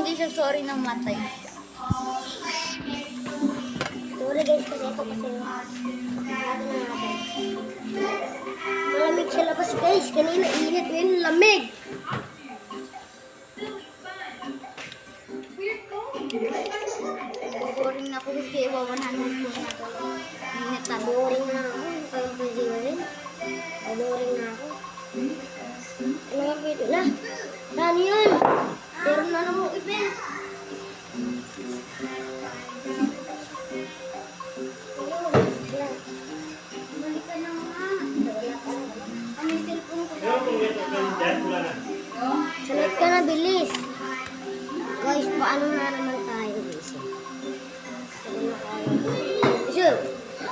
hindi siya sorry ng matay. Sorry guys, kasi ito kasi masyado na natin. Malamig sa labas guys. Kanina init, ngayon lamig. Boring na ako kasi iwawanan mo po na to. Init na. Boring na ako. Parang pwede mo rin. Boring na ako. Ano nga pwede na? Ano yun? Meron na naman event. Balik ka na nga. Ang may cellphone ko. Sunod ka na, bilis. Guys, paano na naman tayo, guys? Sure.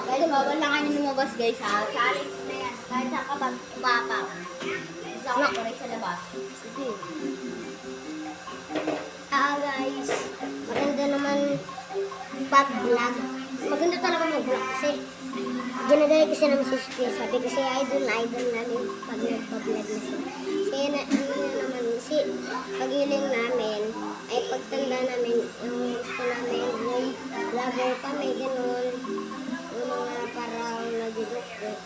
Guys, bawal na kayo lumabas guys ha. Challenge na yan. Kahit sa kapag umapaw. Isa ako pa rin sa labas. Sige. Guys, maganda naman pag-vlog. Maganda talaga mag-vlog kasi ginagaya kasi naman si Sophia. Sabi kasi idol namin pag nagpa-vlog na siya. Kasi si pag-iling namin ay pagtanda namin yung gusto namin yung vlogger kami, gano'n. Yung mga parang nag-joke,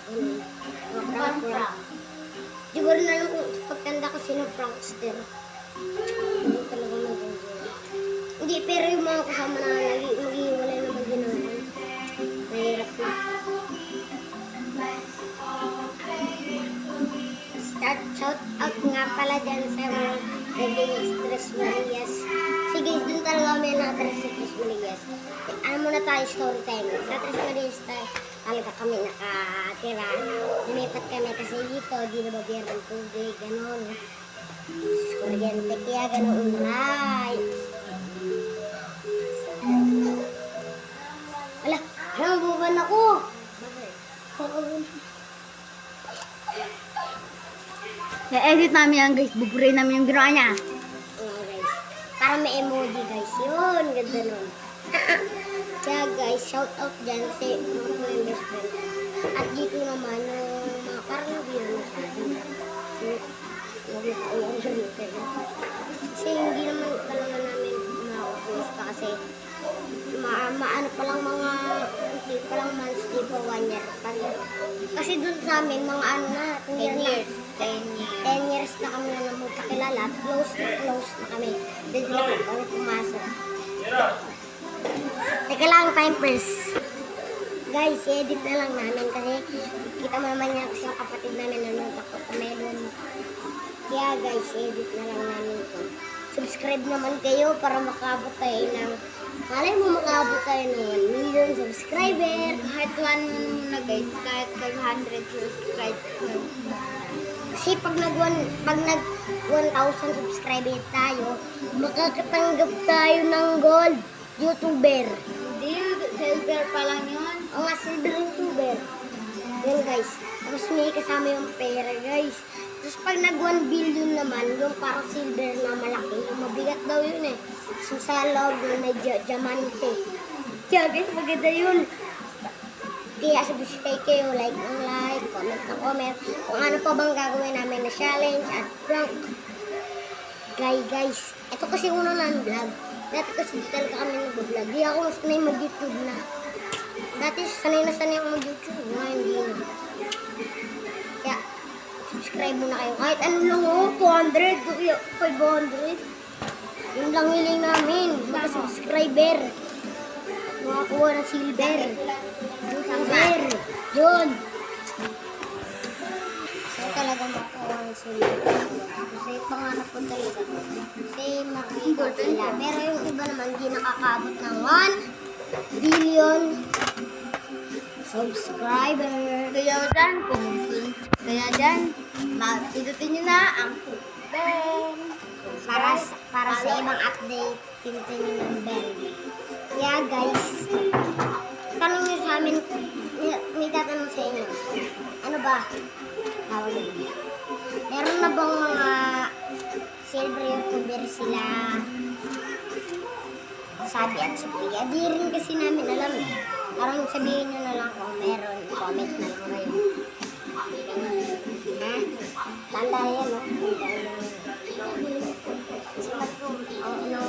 mga prank. Siguro na lang kung pagtanda ko sino prankster. Hindi talaga mag-enjoy. Hindi, pero yung mga kasama na mag-iwalay naman ginawa. Mahirap na. Shout out nga pala dyan sa mga naging Tres Marias. Sige guys, dun talaga kami na-address sa Tres Marias. Ano muna tayo, story time. Sa Tres Marias tayo, talaga kami nakatira. Lumipat kami kasi dito, di na babiyar ng tubig, gano'n. Kuryente, kaya gano'n right. Ala, buban ako. Na-edit namin yan guys. Buburi namin yung ginawa niya. Oo guys. Para may emoji guys. Yun, ganda nun. Kaya guys, shout out dyan sa mga best friend. At dito naman, yung mga parang nabiyar na sa akin. Kasi hindi naman talaga namin makakulis pa kasi maano pa lang mga hindi pa lang months, di pa 1 year pa rin. Kasi dun sa amin, mga ano na, 10 years. 10 years na kami na magkakilala at close na kami. Then sila po kami pumasok. Teka lang, time first. Guys, edit na lang namin kasi kita mo naman niya kasi yung kapatid namin nanonood ako kumelon. Kaya guys, edit na lang namin ito. Subscribe naman kayo para makabot tayo ng malay mo makabot tayo ng 1 million subscriber. Kahit 1 muna guys. Kahit 500 subscribers. Kasi pag nag 1,000 subscriber tayo, makakatanggap tayo ng gold YouTuber. Hindi, silver pa lang yun. O nga, silver YouTuber. Yan guys. Tapos may kasama yung pera guys. Tapos pag nag 1 billion naman, yung parang silver na malaki, yung mabigat daw yun eh. So sa loob na may diamante. Kaya guys, maganda yun. Kaya subscribe kayo, like ng like, comment ng comment. Kung ano pa bang gagawin namin na challenge at prank. Guys, ito kasi una lang vlog. Dati kasi talaga kami nag-vlog. Di ako mas sanay mag-YouTube na. Dati sanay ako mag-YouTube. Ngayon hindi na. Kaya, subscribe muna kayo. Kahit ano lang 200, 500. Yun lang hiling namin. Mga subscriber. Makakuha ng silver. Silver. Yun. So talaga makakuha ng silver. Kasi pangarap ko talaga. Kasi makikita sila. Pero yung iba naman hindi nakakabot ng 1 billion subscriber. Kaya dyan, pindutin nyo na ang bell. Para sa ibang update, pindutin nyo ng bell. Kaya guys, tanong nyo sa amin, may tatanong sa inyo. Ano ba? Tawag nyo. Meron na bang mga silver YouTuber sila? Sabi at Sophia. Di rin kasi namin alam eh. Parang sabihin nyo na lang kung meron. Comment na lang kayo. Ha? Tanda yan, no? Tanda yan. Kasi ang unang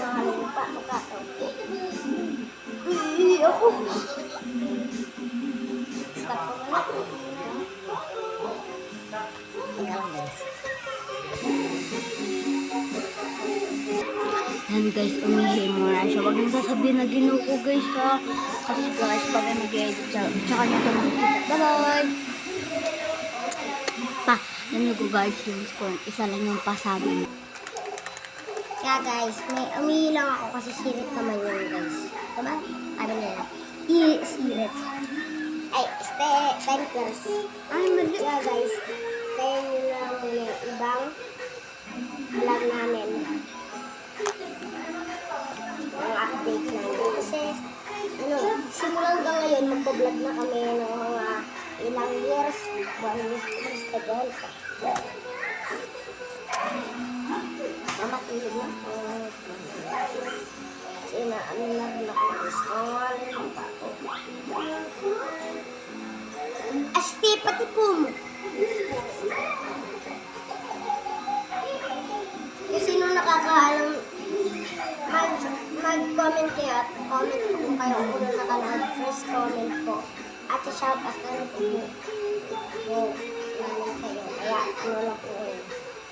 Yan guys, umihi muna siya. Huwag nang sasabihin na ginuko guys ha. Kasi guys, pag nag-edit siya, tsaka niya ito makikita. Bye-bye! Pa, yan ko guys yung score. Isa lang yung pasabi niya. Kaya guys, may umihi lang ako kasi sirit naman yun guys. Diba? Sabi nila, sirit. Ay, stankers. Ay, mali. Kaya guys, kaya nyo na muna yung ibang vlog namin. Ang update namin. Kasi, simula hanggang ngayon, magpa-vlog na kami ng mga ilang years, 1 years ago. Mamatulog na. Kasi na rin ako gusto. Asti, pati po mo. Kasi nung nakakaalam, mag-comment kayo at comment po kayo kung nakanood first comment po. At sa shout out na po namin kayo. Kaya ano lang po yun.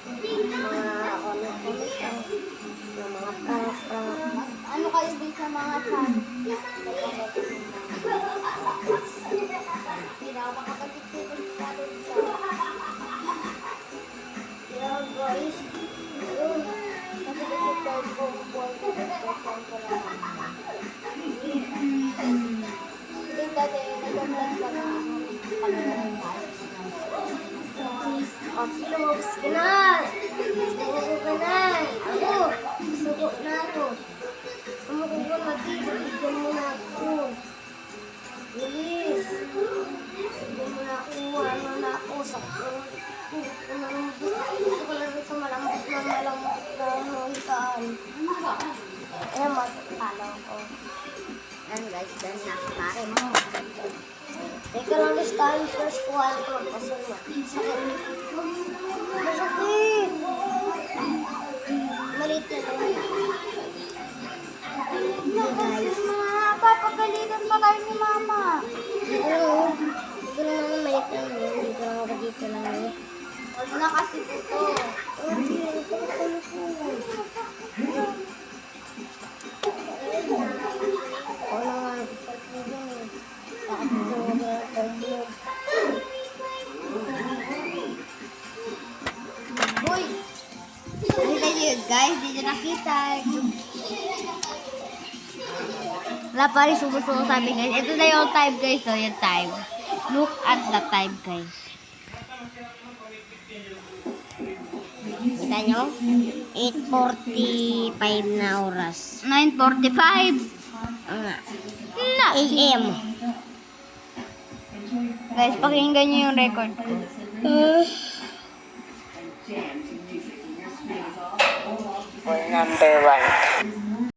Mga comment lang. Yung mga prank. Ano kayo din sa mga fan? Hindi na ako makapag-tip sa Yeah, guys. Ayun. kasi nag-subscribe ko buwan ko lang. Yung dati, nag-vlog ka na Lumabas ka na. Sumuko ka na. Ako. Suko na ako. Sumuko ka na. Bigyan mo na ako. Bilis. Bigyan mo na ako. Ano na ako. Sakto. Gusto ko lang sa malambot na hitaan. Ayan, matapalaw ko. Yan guys, dahil nasa pare mo. Teka lang guys, tayo first kuha ko kasi sakit. Masakit! Maliit na lang. Guys. Papagalitan pa kayo ni mama. Dito lang maliit lang yun. Dito lang ako dito lang yun. Huwag na kasi ito. Wala nga. Bakit ito mag-interview? Uy! Nakita nyo yun guys, di nyo nakita. Wala pa rin sumusuko sabi guys. Ito na yung time guys, so yung time. Look at the time guys. Kita nyo? 8:45 na oras. 9:45. AM. Guys, pakinggan nyo yung record ko. Number 1.